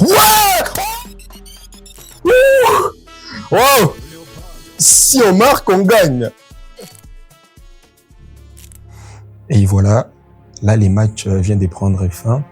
Ouais! Wow! Si on marque, on gagne. Et voilà, là les matchs viennent de prendre fin.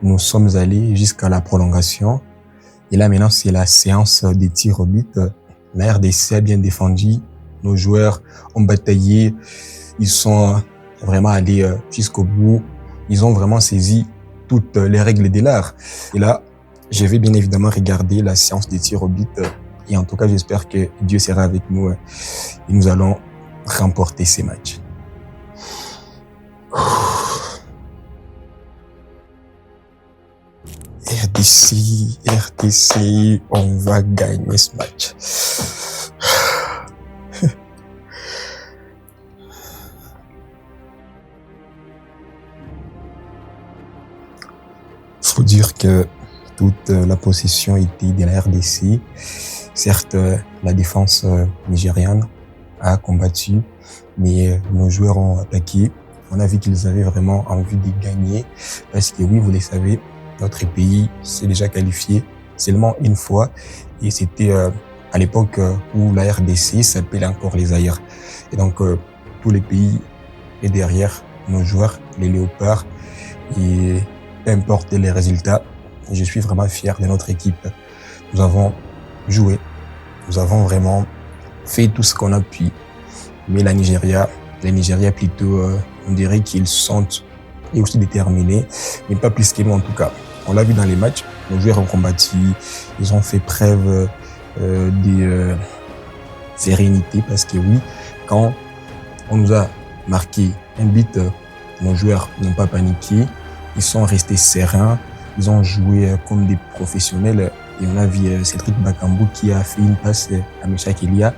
Nous sommes allés jusqu'à la prolongation. Et là maintenant c'est la séance des tirs au but. La RDC a bien défendu. Nos joueurs ont bataillé. Ils sont vraiment allés jusqu'au bout. Ils ont vraiment saisi toutes les règles de l'art. Et là, je vais bien évidemment regarder la séance des tirs au but. Et en tout cas, j'espère que Dieu sera avec nous et nous allons remporter ces matchs. RDC, on va gagner ce match. Faut dire que toute la possession était de la RDC. Certes, la défense nigériane a combattu, mais nos joueurs ont attaqué. On a vu qu'ils avaient vraiment envie de gagner parce que oui, vous le savez, notre pays s'est déjà qualifié seulement une fois et c'était à l'époque où la RDC s'appelait encore les Zaïre. Et donc, tous les pays est derrière nos joueurs, les léopards, et peu importe les résultats, je suis vraiment fier de notre équipe. Nous avons joué, nous avons vraiment fait tout ce qu'on a pu. Mais les Nigériens plutôt, on dirait qu'ils sont aussi déterminés, mais pas plus que nous en tout cas. On l'a vu dans les matchs, nos joueurs ont combattu, ils ont fait preuve de sérénité parce que oui, quand on nous a marqué un but, nos joueurs n'ont pas paniqué, ils sont restés sereins, ils ont joué comme des professionnels. Et on a vu Cédric Bakambu qui a fait une passe à Mecha Kelia.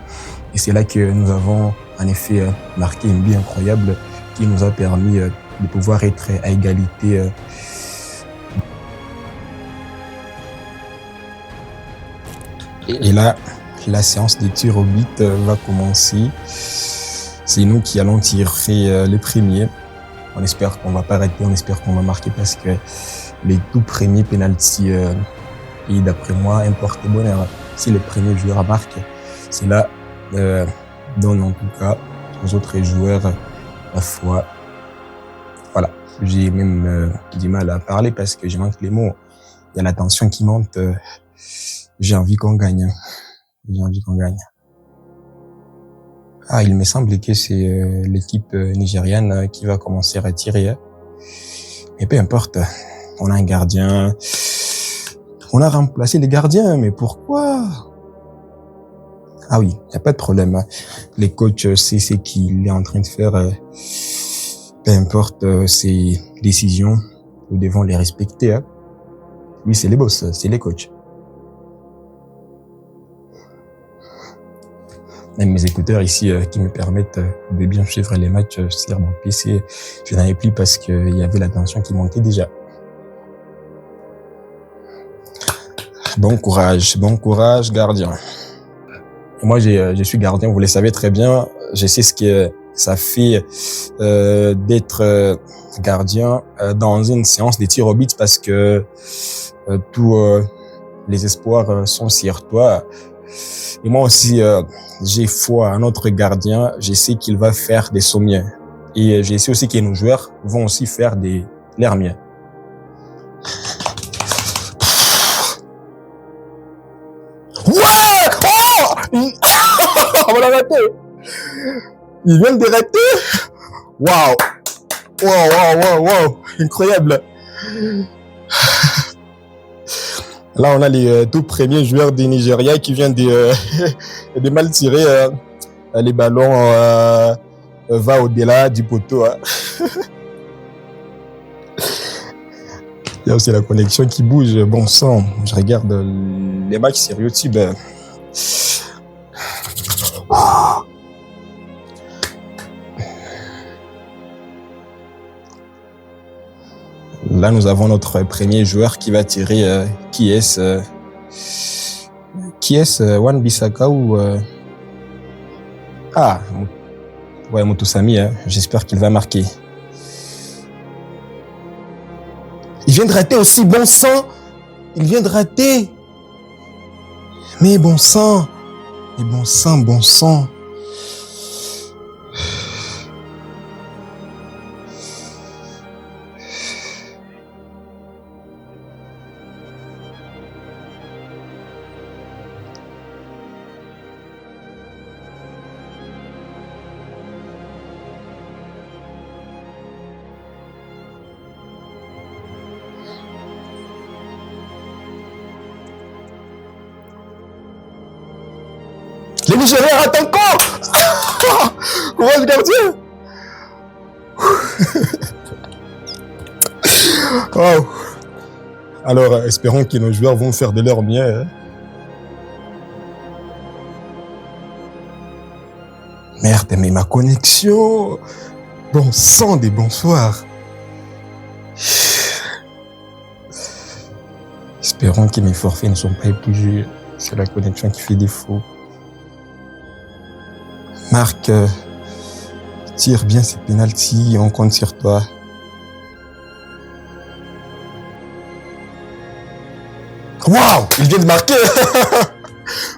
Et c'est là que nous avons en effet marqué un but incroyable qui nous a permis de pouvoir être à égalité. Et là, la séance de tir au but va commencer. C'est nous qui allons tirer les premiers. On espère qu'on va pas rater, on espère qu'on va marquer parce que les tout premiers pénaltys, et d'après moi, un porte-bonheur. Si le premier joueur marque, cela donne en tout cas aux autres joueurs la foi. Voilà, j'ai même du mal à parler parce que je manque les mots. Il y a la tension qui monte. J'ai envie qu'on gagne. J'ai envie qu'on gagne. Ah, il me semble que c'est l'équipe nigériane qui va commencer à tirer. Mais peu importe, on a un gardien. On a remplacé les gardiens, mais pourquoi? Ah oui, il n'y a pas de problème. Les coachs savent ce qu'il est en train de faire. Peu importe ses décisions, nous devons les respecter. Oui, c'est les boss, c'est les coachs. Même mes écouteurs ici qui me permettent de bien suivre les matchs sur mon PC, je n'en ai plus parce qu'il y avait la tension qui montait déjà. Bon courage, gardien. Et moi, je suis gardien, vous le savez très bien. Je sais ce que ça fait d'être gardien dans une séance de tir au but parce que tous les espoirs sont sur toi. Et moi aussi, j'ai foi à notre gardien. Je sais qu'il va faire des sommets. Et je sais aussi que nos joueurs vont aussi faire leurs miens. Ouais! Oh! On l'a raté! Il vient de rater! Waouh! Waouh! Incroyable! Là, on a les tout premiers joueurs du Nigeria qui viennent de mal tirer. Les ballons va au-delà du poteau. Il y a aussi la connexion qui bouge. Bon sang, je regarde les matchs sur YouTube. Là, nous avons notre premier joueur qui va tirer. Qui est-ce Wan-Bissaka ou Ah, ouais, Moutoussamy. J'espère qu'il va marquer. Il vient de rater aussi, bon sang. Il vient de rater. Mais bon sang. Mais bon sang, bon sang. Les Nigériens ratent encore. Courage gardien. Wow. Alors, espérons que nos joueurs vont faire de leur mieux. Hein. Merde, mais ma connexion. Bon sang des bonsoirs. Espérons que mes forfaits ne sont pas épluchés. C'est la connexion qui fait défaut. Marc, tire bien ces pénaltys et on compte sur toi. Waouh, il vient de marquer.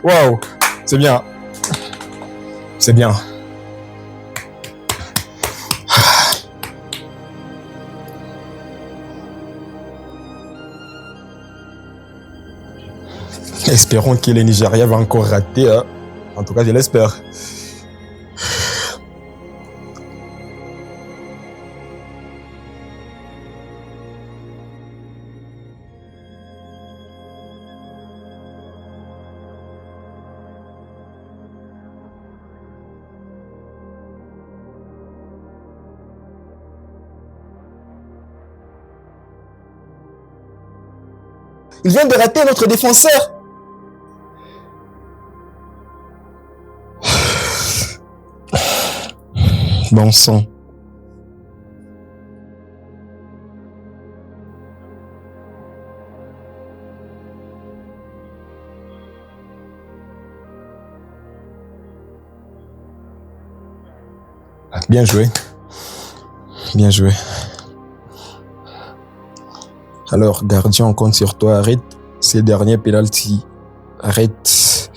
Waouh, c'est bien. C'est bien. Espérons que les Nigériens vont encore rater. Hein. En tout cas, je l'espère. Il vient de rater notre défenseur. Bon sang. Bien joué. Bien joué. Alors, gardien, on compte sur toi. Arrête ces derniers pénaltys. Arrête.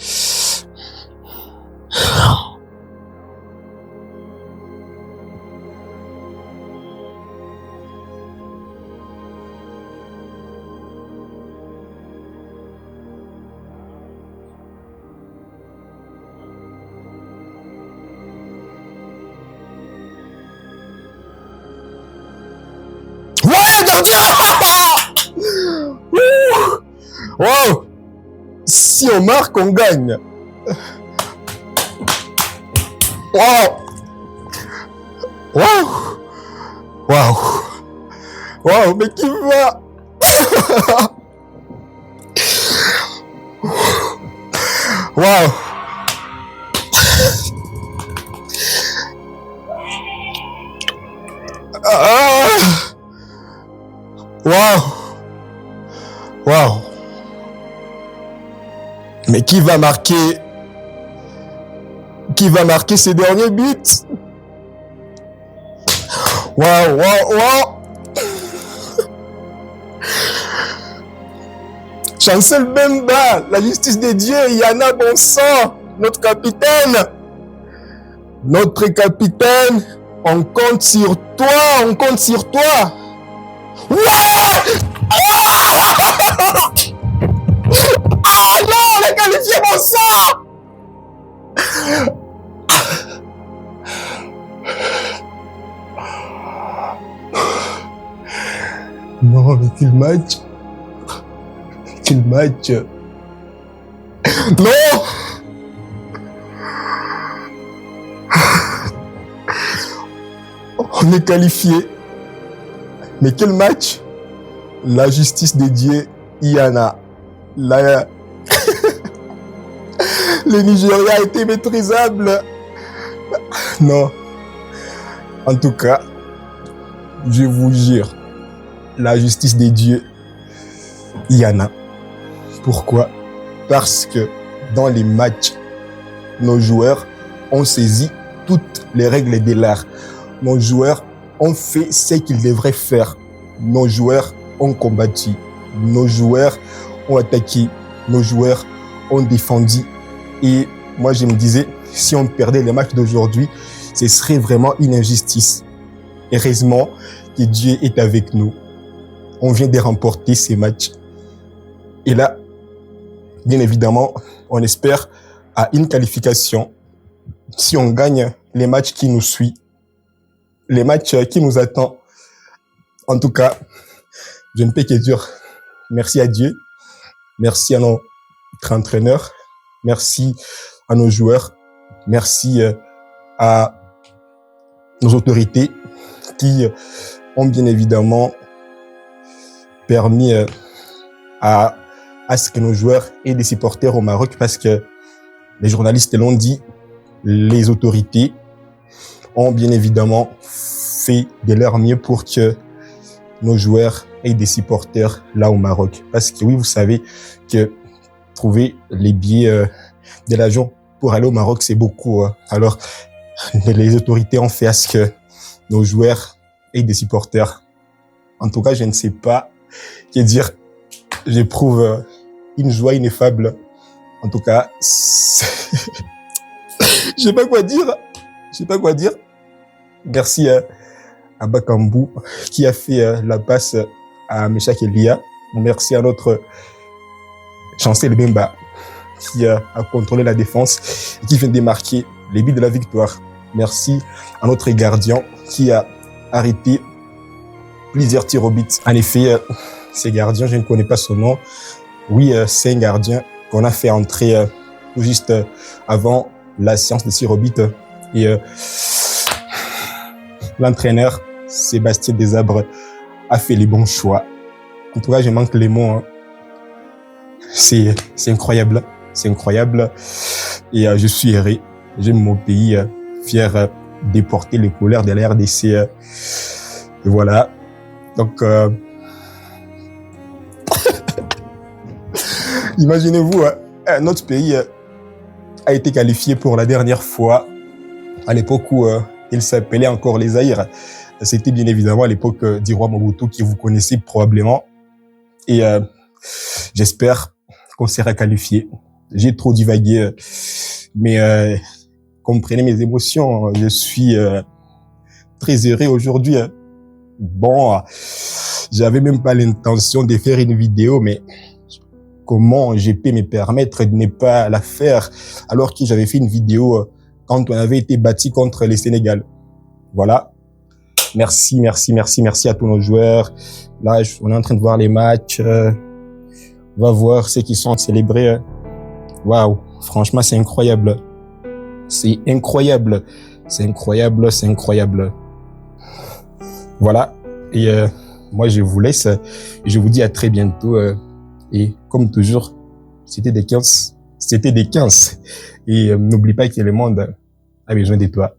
Ouais, gardien! Wow! Si on marque, on gagne. Wow! Wow! Wow! Wow! Mais qui va? Wow! Wow! Wow! Mais qui va marquer ces derniers buts? Wow, wow, wow! Chancel Bemba, la justice des dieux, Yana Bonsan, notre capitaine, on compte sur toi, Ouais! Ah non, on a qualifié mon sang! Non, mais quel match! Non! On est qualifié. Mais quel match! La justice des dieux, Yana. Le Nigeria a été maîtrisable. Non. En tout cas, je vous jure, la justice des dieux, Yana. Pourquoi? Parce que dans les matchs, nos joueurs ont saisi toutes les règles de l'art. Nos joueurs ont fait ce qu'ils devraient faire. Nos joueurs ont combattu. nos joueurs ont attaqué, nos joueurs ont défendu. Et moi, je me disais, si on perdait les matchs d'aujourd'hui, ce serait vraiment une injustice. Heureusement que Dieu est avec nous. On vient de remporter ces matchs. Et là, bien évidemment, on espère à une qualification si on gagne les matchs qui nous suivent, les matchs qui nous attendent. En tout cas, je ne peux que dire merci à Dieu, merci à notre entraîneur, merci à nos joueurs, merci à nos autorités qui ont bien évidemment permis à ce que nos joueurs aient des supporters au Maroc, parce que les journalistes l'ont dit, les autorités ont bien évidemment fait de leur mieux pour que nos joueurs aient des supporters là au Maroc. Parce que oui, vous savez que trouver les billets de l'avion pour aller au Maroc, c'est beaucoup. Alors, les autorités ont fait à ce que nos joueurs aient des supporters. En tout cas, je ne sais pas que dire. J'éprouve une joie ineffable. En tout cas, je sais pas quoi dire. Je sais pas quoi dire. Merci à Bakambu qui a fait la passe à Meshak Elia. Merci à notre Chancel Bemba qui a contrôlé la défense et qui vient de marquer les buts de la victoire. Merci à notre gardien qui a arrêté plusieurs tirs au but. En effet, ces gardiens, je ne connais pas son nom. Oui, c'est un gardien qu'on a fait entrer tout juste avant la séance de tir au but. Et l'entraîneur, Sébastien Desabre, a fait les bons choix. En tout cas, je manque les mots. Hein. C'est incroyable. C'est incroyable. Et je suis heureux. J'aime mon pays, fier de porter les couleurs de la RDC. Et voilà. Donc, imaginez-vous, notre pays a été qualifié pour la dernière fois à l'époque où il s'appelait encore les Zaïre. C'était bien évidemment à l'époque du roi Mobutu, que vous connaissez probablement. Et j'espère qu'on sera qualifié. J'ai trop divagué, mais comprenez mes émotions. Je suis très heureux aujourd'hui. Bon, j'avais même pas l'intention de faire une vidéo, mais comment j'ai pu me permettre de ne pas la faire alors que j'avais fait une vidéo quand on avait été battu contre les Sénégal. Voilà. Merci à tous nos joueurs. Là, on est en train de voir les matchs. On va voir ceux qui sont célébrés. Waouh, franchement, c'est incroyable. C'est incroyable. C'est incroyable, c'est incroyable. Voilà. Et moi, je vous laisse. Je vous dis à très bientôt. Et comme toujours, c'était des 15. C'était des 15. Et n'oublie pas que le monde a besoin de toi.